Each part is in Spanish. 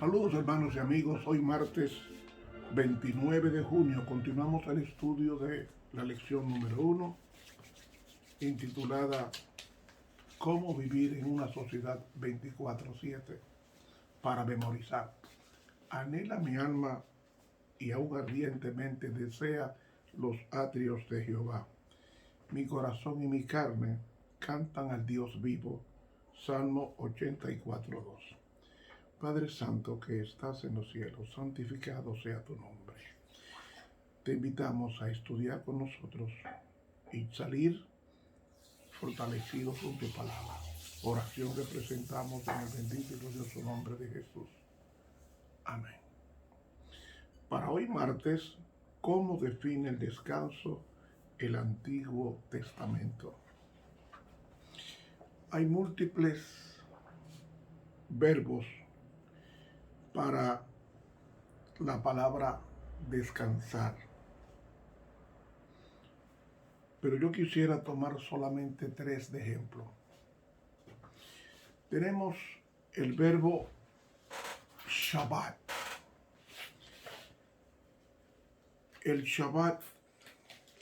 Saludos hermanos y amigos, hoy martes 29 de junio continuamos el estudio de la lección número 1 intitulada Cómo vivir en una sociedad 24/7 para memorizar. Anhela mi alma y aún ardientemente desea los atrios de Jehová. Mi corazón y mi carne cantan al Dios vivo. Salmo 84:2. Padre Santo que estás en los cielos, santificado sea tu nombre. Te invitamos a estudiar con nosotros y salir fortalecidos con tu palabra. Oración que presentamos en el bendito y glorioso nombre de Jesús. Amén. Para hoy martes, ¿cómo define el descanso el Antiguo Testamento? Hay múltiples verbos para la palabra descansar. Pero yo quisiera tomar solamente 3 de ejemplo. Tenemos el verbo Shabbat. El Shabbat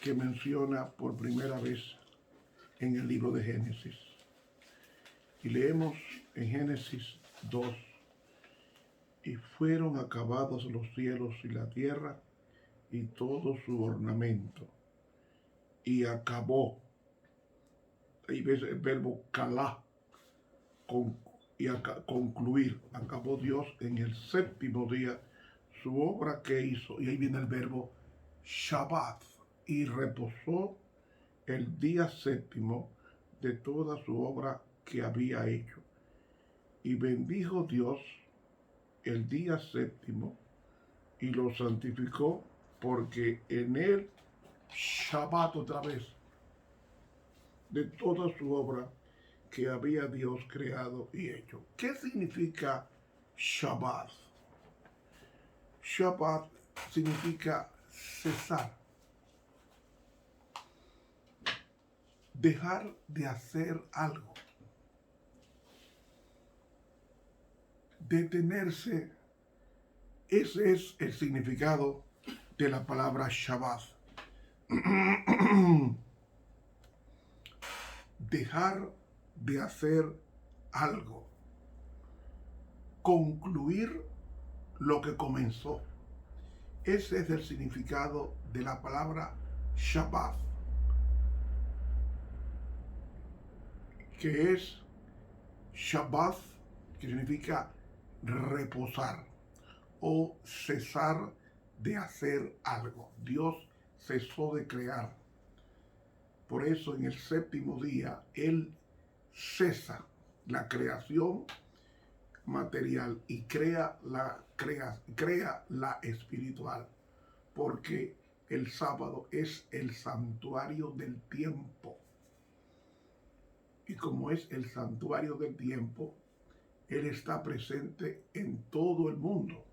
que menciona por primera vez en el libro de Génesis. Y leemos en Génesis 2. Y fueron acabados los cielos y la tierra y todo su ornamento. Y acabó. Ahí ves el verbo kalá, concluir. Acabó Dios en el séptimo día su obra que hizo. Y ahí viene el verbo Shabbat. Y reposó el día séptimo de toda su obra que había hecho. Y bendijo Dios el día séptimo y lo santificó porque en él Shabbat otra vez de toda su obra que había Dios creado y hecho. ¿Qué significa Shabbat? Shabbat significa cesar, dejar de hacer algo, detenerse. Ese es el significado de la palabra Shabbat. Dejar de hacer algo, concluir lo que comenzó. Ese es el significado de la palabra Shabbat, que es Shabbat, que significa reposar o cesar de hacer algo. Dios cesó de crear. Por eso en el séptimo día Él cesa la creación material y crea la espiritual, porque el sábado es el santuario del tiempo. Y como es el santuario del tiempo, Él está presente en todo el mundo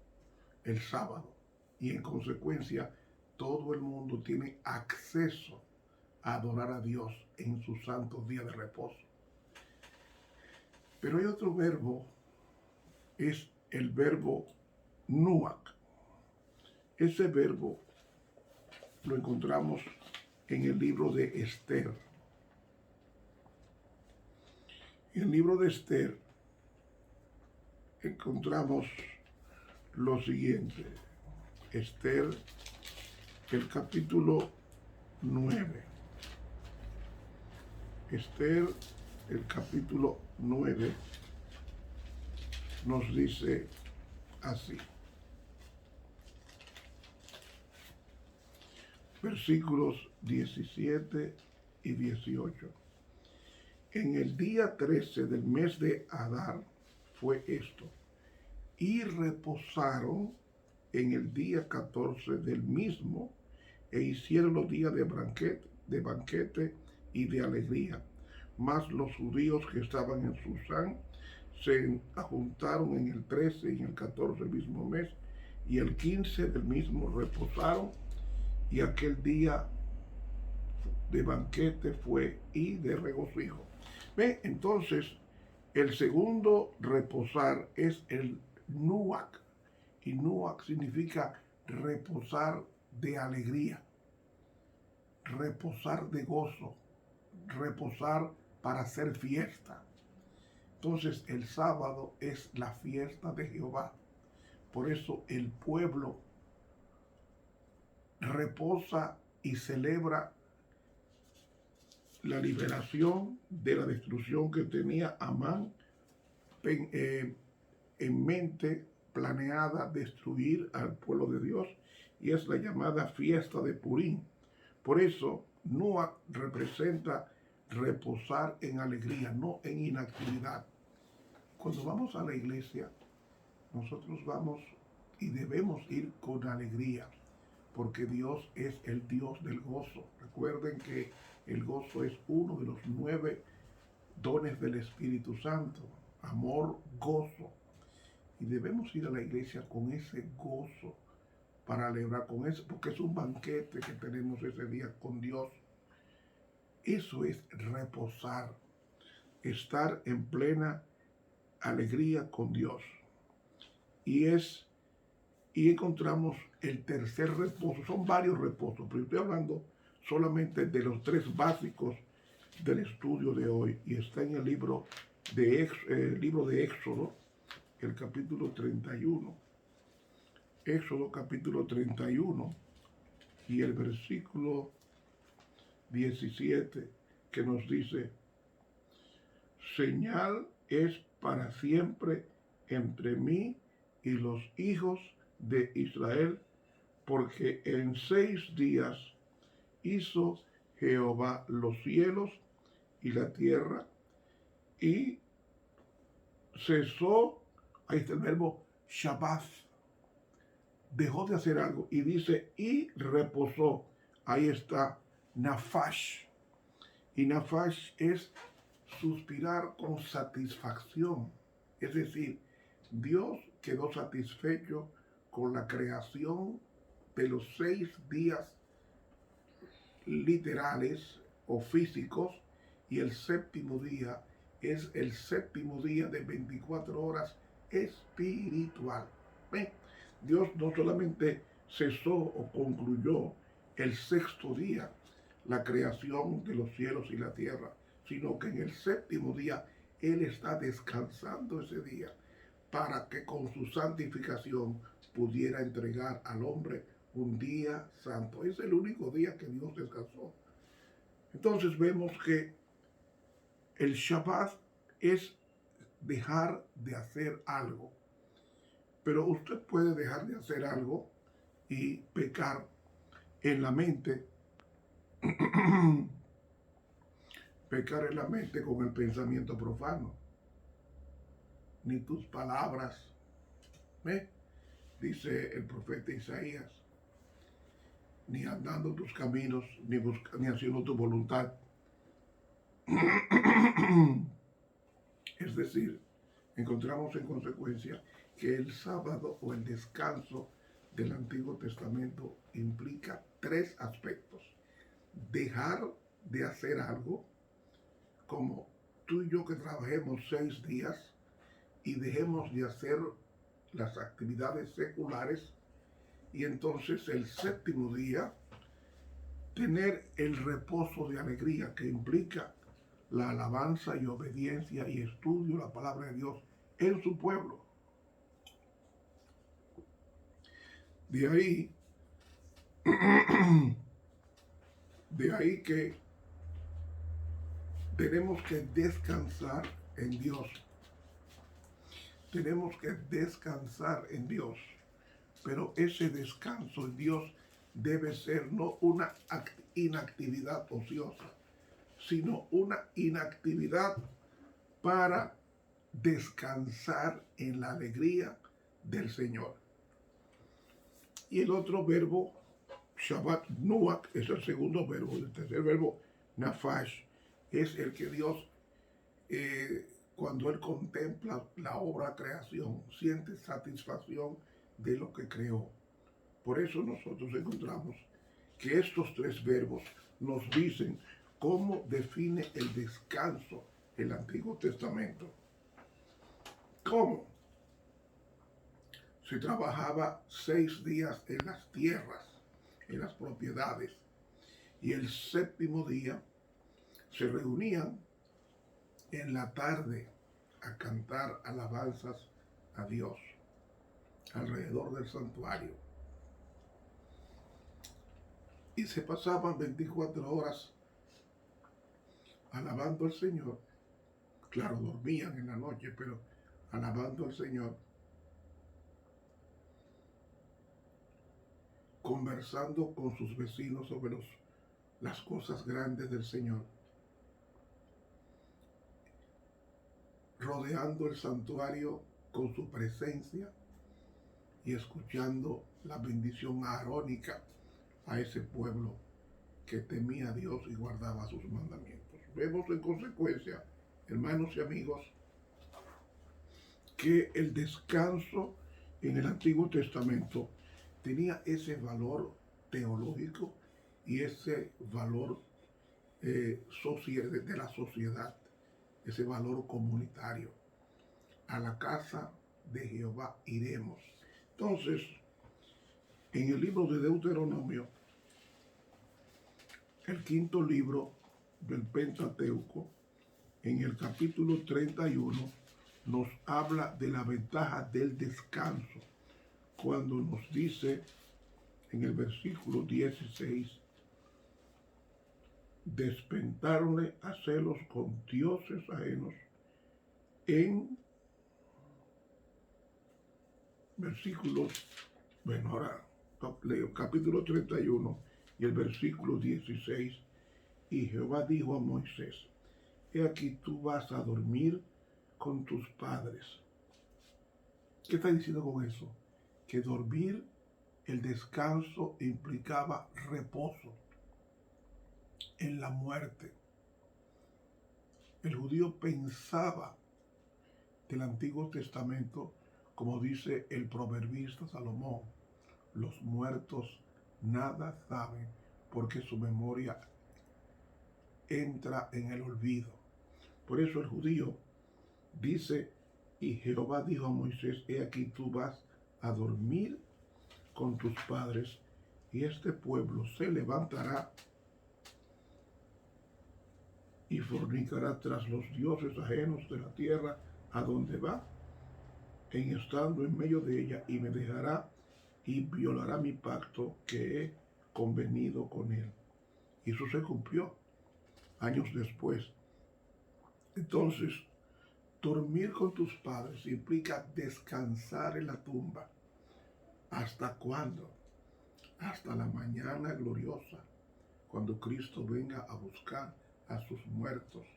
el sábado. Y en consecuencia, todo el mundo tiene acceso a adorar a Dios en sus santos días de reposo. Pero hay otro verbo, es el verbo nuach. Ese verbo lo encontramos en el libro de Esther. En el libro de Esther encontramos lo siguiente. Esther, el capítulo 9. Esther, el capítulo 9, nos dice así. Versículos 17 y 18. En el día 13 del mes de Adar fue esto. Y reposaron en el día 14 del mismo e hicieron los días de banquete y de alegría. Mas los judíos que estaban en Susán se juntaron en el 13 y en el 14 del mismo mes, y el 15 del mismo reposaron, y aquel día de banquete fue y de regocijo. Entonces, el segundo reposar es el Nuac. Y Nuac significa reposar de alegría, reposar de gozo, reposar para hacer fiesta. Entonces el sábado es la fiesta de Jehová. Por eso el pueblo reposa y celebra la liberación de la destrucción que tenía Amán en mente, planeada destruir al pueblo de Dios, y es la llamada fiesta de Purim. Por eso Nuac representa reposar en alegría, no en inactividad. Cuando vamos a la iglesia, nosotros vamos y debemos ir con alegría, porque Dios es el Dios del gozo. Recuerden que el gozo es uno de los 9 dones del Espíritu Santo: amor, gozo. Y debemos ir a la iglesia con ese gozo, para celebrar con eso, porque es un banquete que tenemos ese día con Dios. Eso es reposar, estar en plena alegría con Dios. Y encontramos el tercer reposo. Son varios reposos, pero estoy hablando solamente de los 3 básicos del estudio de hoy. Y está en el libro de Éxodo, el capítulo 31. Éxodo capítulo 31 y el versículo 17, que nos dice: señal es para siempre entre mí y los hijos de Israel, porque en 6 días hizo Jehová los cielos y la tierra, y cesó, ahí está el verbo Shabbat, dejó de hacer algo, y dice, y reposó. Ahí está Nafash. Y Nafash es suspirar con satisfacción. Es decir, Dios quedó satisfecho con la creación de los 6 días literales o físicos, y el séptimo día es el séptimo día de 24 horas espiritual. ¿Ven? Dios no solamente cesó o concluyó el 6º día la creación de los cielos y la tierra, sino que en el séptimo día Él está descansando ese día, para que con su santificación pudiera entregar al hombre un día santo. Es el único día que Dios descansó. Entonces vemos que el Shabbat es dejar de hacer algo. Pero usted puede dejar de hacer algo y pecar en la mente, pecar en la mente con el pensamiento profano. Ni tus palabras, dice el profeta Isaías, ni andando tus caminos, ni haciendo tu voluntad. Es decir, encontramos en consecuencia que el sábado o el descanso del Antiguo Testamento implica 3 aspectos: dejar de hacer algo, como tú y yo que trabajemos 6 días y dejemos de hacer las actividades seculares, y entonces el séptimo día tener el reposo de alegría, que implica la alabanza y obediencia y estudio de la palabra de Dios en su pueblo. De ahí que tenemos que descansar en Dios. Tenemos que descansar en Dios. Pero ese descanso en Dios debe ser no una inactividad ociosa, sino una inactividad para descansar en la alegría del Señor. Y el otro verbo, Shabbat, Nuac, es el segundo verbo. El tercer verbo, Nafash, es el que Dios, cuando Él contempla la obra creación, siente satisfacción de lo que creó. Por eso nosotros encontramos que estos 3 verbos nos dicen cómo define el descanso el Antiguo Testamento. ¿Cómo? se trabajaba 6 días en las tierras, en las propiedades, y el séptimo día se reunían en la tarde a cantar alabanzas a Dios alrededor del santuario. Y se pasaban 24 horas alabando al Señor. Claro, dormían en la noche, pero alabando al Señor, conversando con sus vecinos sobre las cosas grandes del Señor, rodeando el santuario con su presencia y escuchando la bendición arónica a ese pueblo que temía a Dios y guardaba sus mandamientos. Vemos en consecuencia, hermanos y amigos, que el descanso en el Antiguo Testamento tenía ese valor teológico y ese valor de la sociedad, ese valor comunitario. A la casa de Jehová iremos. Entonces, en el libro de Deuteronomio, el quinto libro del Pentateuco, en el capítulo 31, nos habla de la ventaja del descanso, cuando nos dice en el versículo 16, despentáronle a celos con dioses ajenos, en versículos, bueno, ahora leo capítulo 31 y el versículo 16, y Jehová dijo a Moisés, he aquí tú vas a dormir con tus padres. ¿Qué está diciendo con eso? Que dormir, el descanso, implicaba reposo en la muerte. El judío pensaba del Antiguo Testamento, como dice el proverbista Salomón, los muertos nada saben porque su memoria entra en el olvido. Por eso el judío dice, y Jehová dijo a Moisés, he aquí tú vas a dormir con tus padres, y este pueblo se levantará y fornicará tras los dioses ajenos de la tierra a donde va, en estando en medio de ella, y me dejará y violará mi pacto que he convenido con él. Y eso se cumplió años después. Entonces, dormir con tus padres implica descansar en la tumba. ¿Hasta cuándo? Hasta la mañana gloriosa, cuando Cristo venga a buscar a sus muertos.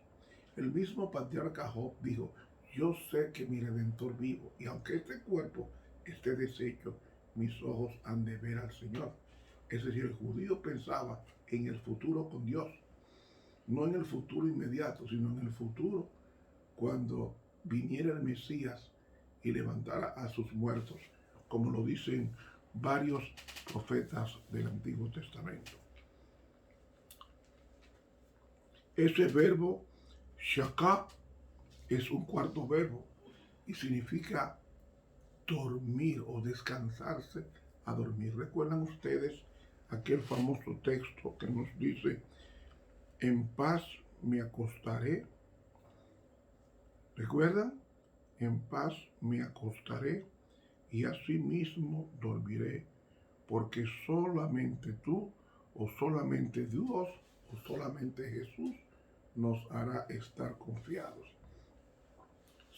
El mismo patriarca Job dijo, yo sé que mi Redentor vivo, y aunque este cuerpo esté deshecho, mis ojos han de ver al Señor. Es decir, el judío pensaba en el futuro con Dios, no en el futuro inmediato, sino en el futuro cuando viniera el Mesías y levantara a sus muertos, como lo dicen varios profetas del Antiguo Testamento. Ese verbo, shaka, es un cuarto verbo y significa dormir o descansarse a dormir. ¿Recuerdan ustedes aquel famoso texto que nos dice, en paz me acostaré? ¿Recuerdan? En paz me acostaré y asimismo dormiré, porque solamente tú, o solamente Dios, o solamente Jesús nos hará estar confiados.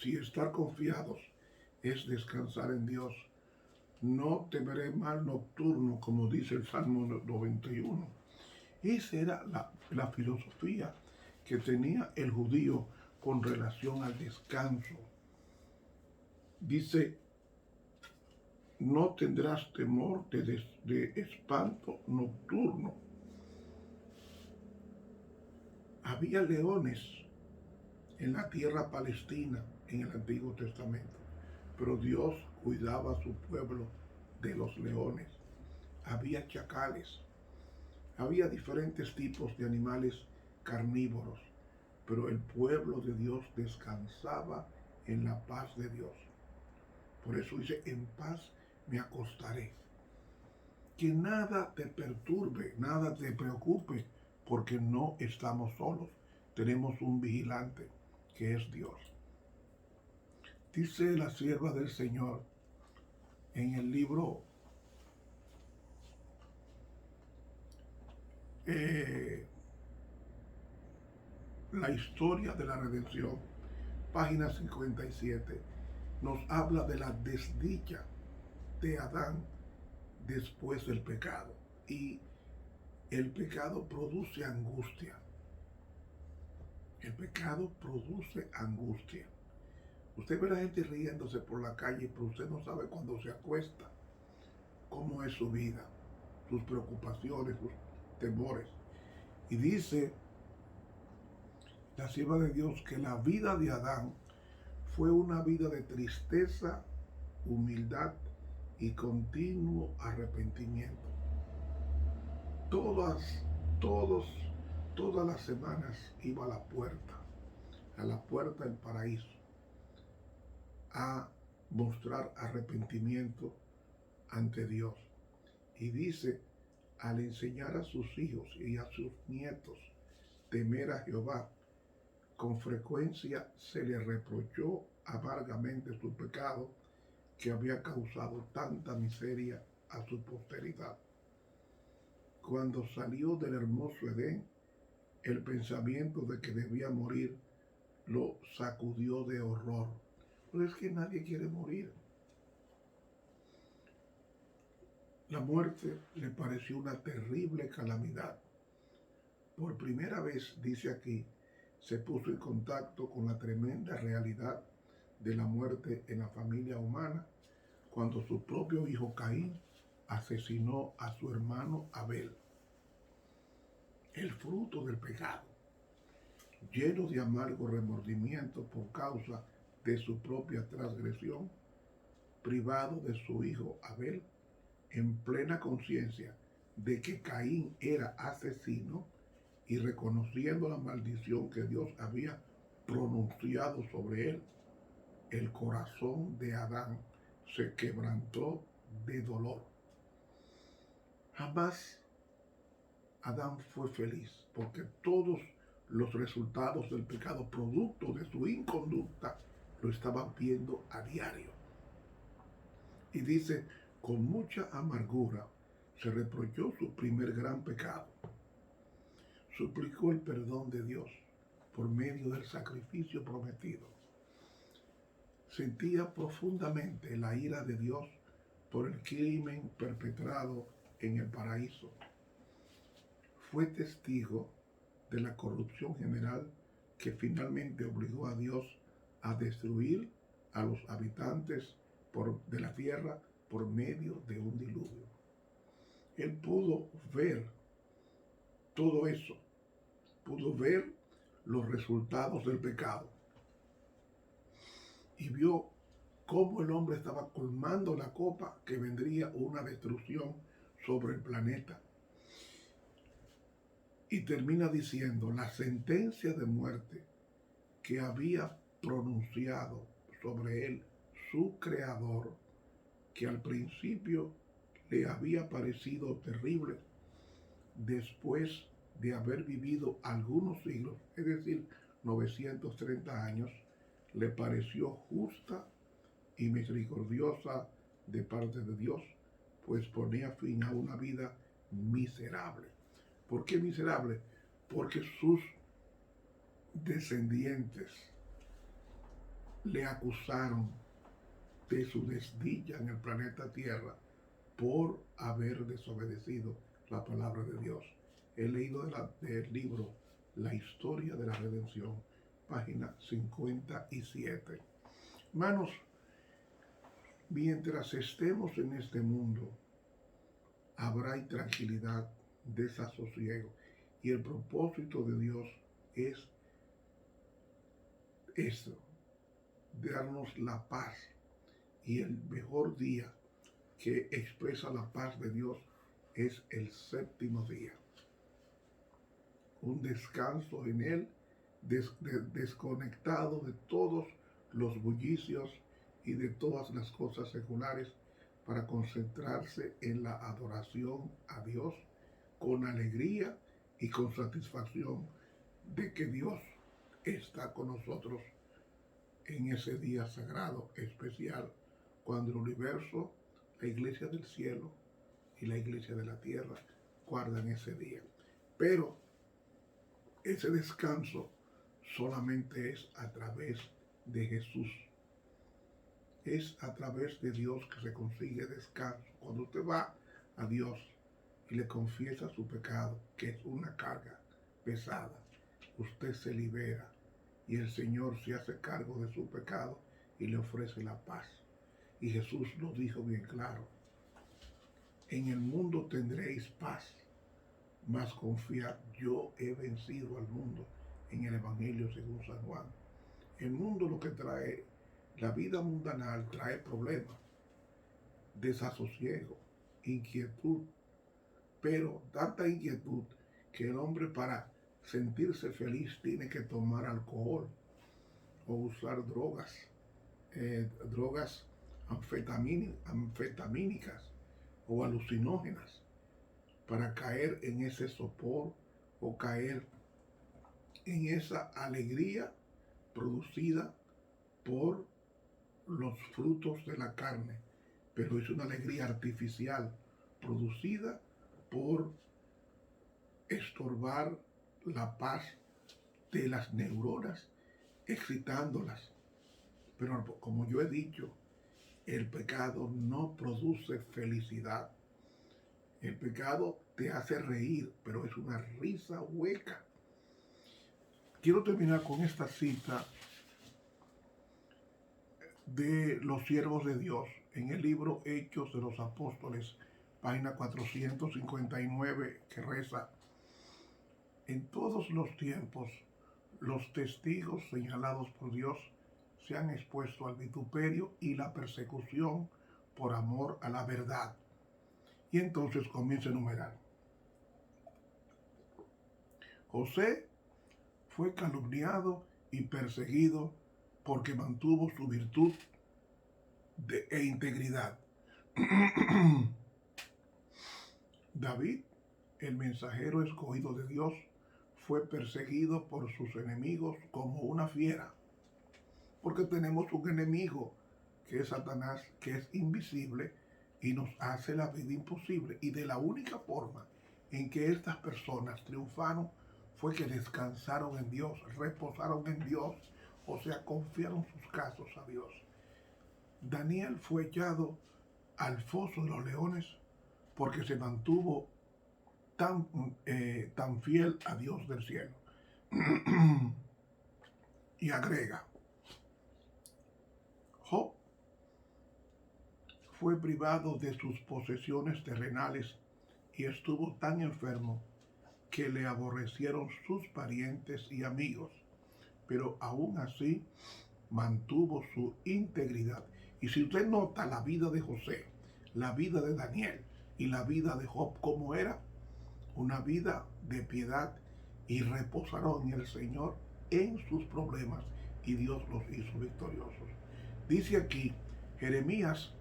Si estar confiados es descansar en Dios, no temeré mal nocturno, como dice el Salmo 91. Esa era la filosofía que tenía el judío con relación al descanso. Dice, no tendrás temor de espanto nocturno. Había leones en la tierra palestina en el Antiguo Testamento, pero Dios cuidaba a su pueblo de los leones. Había chacales, había diferentes tipos de animales carnívoros, pero el pueblo de Dios descansaba en la paz de Dios. Por eso dice, en paz me acostaré. Que nada te perturbe, nada te preocupe, porque no estamos solos. Tenemos un vigilante, que es Dios. Dice la sierva del Señor en el libro La historia de la redención, página 57, nos habla de la desdicha de Adán después del pecado. Y el pecado produce angustia. El pecado produce angustia. Usted ve a la gente riéndose por la calle, pero usted no sabe cuando se acuesta cómo es su vida, sus preocupaciones, sus temores. Y dice la sierva de Dios que la vida de Adán fue una vida de tristeza, humildad y continuo arrepentimiento. Todas las semanas iba a la puerta del paraíso, a mostrar arrepentimiento ante Dios. Y dice, al enseñar a sus hijos y a sus nietos temer a Jehová, con frecuencia se le reprochó amargamente su pecado que había causado tanta miseria a su posteridad. Cuando salió del hermoso Edén, el pensamiento de que debía morir lo sacudió de horror. Pero es que nadie quiere morir. La muerte le pareció una terrible calamidad. Por primera vez, dice aquí, se puso en contacto con la tremenda realidad de la muerte en la familia humana cuando su propio hijo Caín asesinó a su hermano Abel. El fruto del pecado, lleno de amargo remordimiento por causa de su propia transgresión, privado de su hijo Abel, en plena conciencia de que Caín era asesino y reconociendo la maldición que Dios había pronunciado sobre él, el corazón de Adán se quebrantó de dolor. Jamás Adán fue feliz porque todos los resultados del pecado, producto de su inconducta, lo estaban viendo a diario. Y dice, con mucha amargura se reprochó su primer gran pecado. Suplicó el perdón de Dios por medio del sacrificio prometido. Sentía profundamente la ira de Dios por el crimen perpetrado en el paraíso. Fue testigo de la corrupción general que finalmente obligó a Dios a destruir a los habitantes de la tierra por medio de un diluvio. Él pudo ver todo eso, pudo ver los resultados del pecado y vio cómo el hombre estaba colmando la copa que vendría una destrucción sobre el planeta. Y termina diciendo, la sentencia de muerte que había pronunciado sobre él su creador, que al principio le había parecido terrible, después de haber vivido algunos siglos, es decir, 930 años, le pareció justa y misericordiosa de parte de Dios, pues ponía fin a una vida miserable. ¿Por qué miserable? Porque sus descendientes le acusaron de su desdicha en el planeta Tierra por haber desobedecido la palabra de Dios. He leído del libro La historia de la redención, página 57. Hermanos, mientras estemos en este mundo, habrá intranquilidad, desasosiego, y el propósito de Dios es esto, darnos la paz. Y el mejor día que expresa la paz de Dios es el séptimo día. Un descanso en él, desconectado de todos los bullicios y de todas las cosas seculares, para concentrarse en la adoración a Dios con alegría y con satisfacción de que Dios está con nosotros en ese día sagrado, especial, cuando el universo, la iglesia del cielo y la iglesia de la tierra guardan ese día. Pero ese descanso solamente es a través de Jesús. Es a través de Dios que se consigue descanso. Cuando usted va a Dios y le confiesa su pecado, que es una carga pesada, usted se libera y el Señor se hace cargo de su pecado y le ofrece la paz. Y Jesús lo dijo bien claro: en el mundo tendréis paz, mas confiad, yo he vencido al mundo, en el Evangelio según San Juan. El mundo lo que trae, la vida mundanal trae problemas, desasosiego, inquietud, pero tanta inquietud que el hombre, para sentirse feliz, tiene que tomar alcohol o usar drogas anfetamínicas o alucinógenas para caer en ese sopor o caer en esa alegría producida por los frutos de la carne, pero es una alegría artificial producida por estorbar la paz de las neuronas, excitándolas. Pero como yo he dicho, el pecado no produce felicidad. El pecado te hace reír, pero es una risa hueca. Quiero terminar con esta cita de los siervos de Dios en el libro Hechos de los Apóstoles, página 459, que reza: en todos los tiempos los testigos señalados por Dios se han expuesto al vituperio y la persecución por amor a la verdad. Y entonces comienza a enumerar. José fue calumniado y perseguido porque mantuvo su virtud e integridad. David, el mensajero escogido de Dios, fue perseguido por sus enemigos como una fiera, porque tenemos un enemigo que es Satanás, que es invisible y nos hace la vida imposible. Y de la única forma en que estas personas triunfaron fue que descansaron en Dios, reposaron en Dios, o sea, confiaron sus casos a Dios. Daniel fue echado al foso de los leones porque se mantuvo tan fiel a Dios del cielo. Y agrega, Job fue privado de sus posesiones terrenales y estuvo tan enfermo que le aborrecieron sus parientes y amigos, pero aún así mantuvo su integridad. Y si usted nota la vida de José, la vida de Daniel y la vida de Job, ¿cómo era? Una vida de piedad, y reposaron en el Señor en sus problemas y Dios los hizo victoriosos. Dice aquí, Jeremías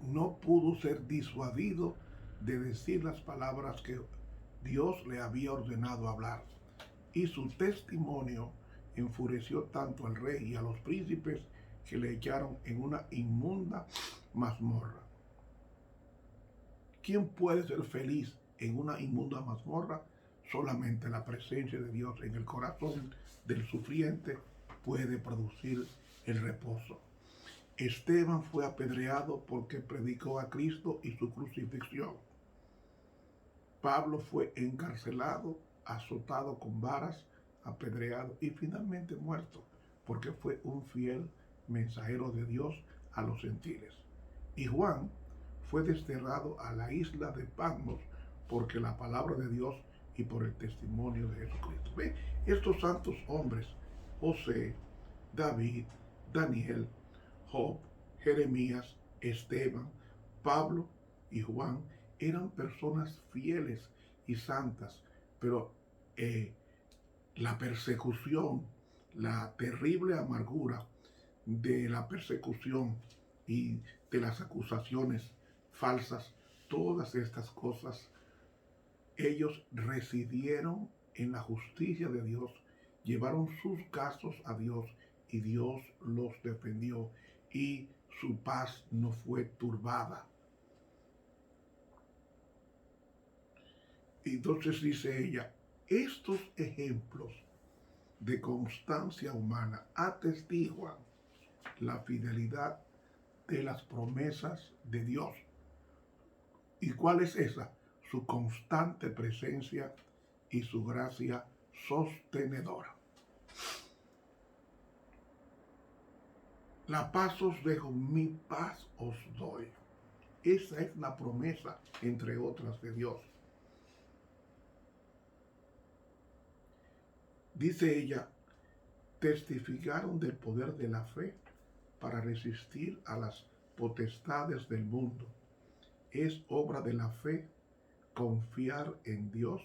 no pudo ser disuadido de decir las palabras que Dios le había ordenado hablar, y su testimonio enfureció tanto al rey y a los príncipes que le echaron en una inmunda mazmorra. ¿Quién puede ser feliz en una inmunda mazmorra? Solamente la presencia de Dios en el corazón del sufriente puede producir el reposo. Esteban fue apedreado porque predicó a Cristo y su crucifixión. Pablo fue encarcelado, azotado con varas, apedreado y finalmente muerto porque fue un fiel mensajero de Dios a los gentiles. Y Juan fue desterrado a la isla de Patmos porque la palabra de Dios y por el testimonio de Jesucristo. ¿Ve? Estos santos hombres, José, David, Daniel, Job, Jeremías, Esteban, Pablo y Juan, eran personas fieles y santas, pero la persecución, la terrible amargura de la persecución y de las acusaciones falsas, todas estas cosas, ellos residieron en la justicia de Dios, llevaron sus casos a Dios y Dios los defendió y su paz no fue turbada. Entonces dice ella, estos ejemplos de constancia humana atestiguan la fidelidad de las promesas de Dios. ¿Y cuál es esa? Su constante presencia y su gracia sostenedora. La paz os dejo, mi paz os doy. Esa es la promesa, entre otras, de Dios. Dice ella, testificaron del poder de la fe para resistir a las potestades del mundo. Es obra de la fe confiar en Dios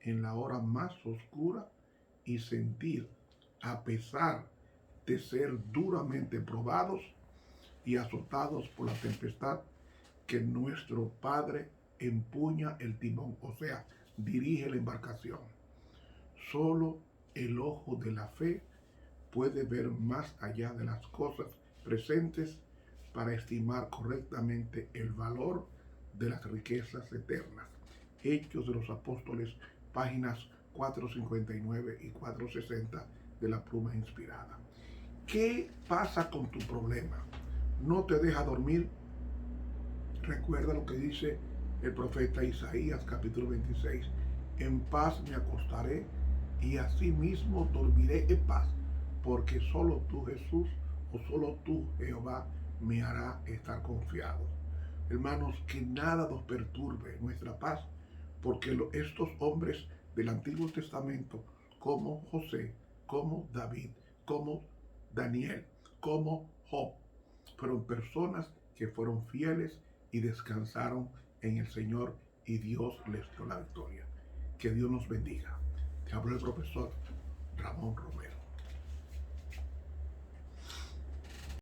en la hora más oscura y sentir, a pesar de ser duramente probados y azotados por la tempestad, que nuestro Padre empuña el timón, o sea, dirige la embarcación. Solo el ojo de la fe puede ver más allá de las cosas presentes para estimar correctamente el valor de las riquezas eternas. Hechos de los Apóstoles, páginas 459 y 460 de la Pluma Inspirada. ¿Qué pasa con tu problema? ¿No te deja dormir? Recuerda lo que dice el profeta Isaías, capítulo 26. En paz me acostaré y asimismo dormiré en paz, porque solo tú, Jesús, o solo tú, Jehová, me hará estar confiado. Hermanos, que nada nos perturbe nuestra paz, porque estos hombres del Antiguo Testamento, como José, como David, como Daniel, como Job, fueron personas que fueron fieles y descansaron en el Señor y Dios les dio la victoria. Que Dios nos bendiga. Te habló el profesor Ramón Romero.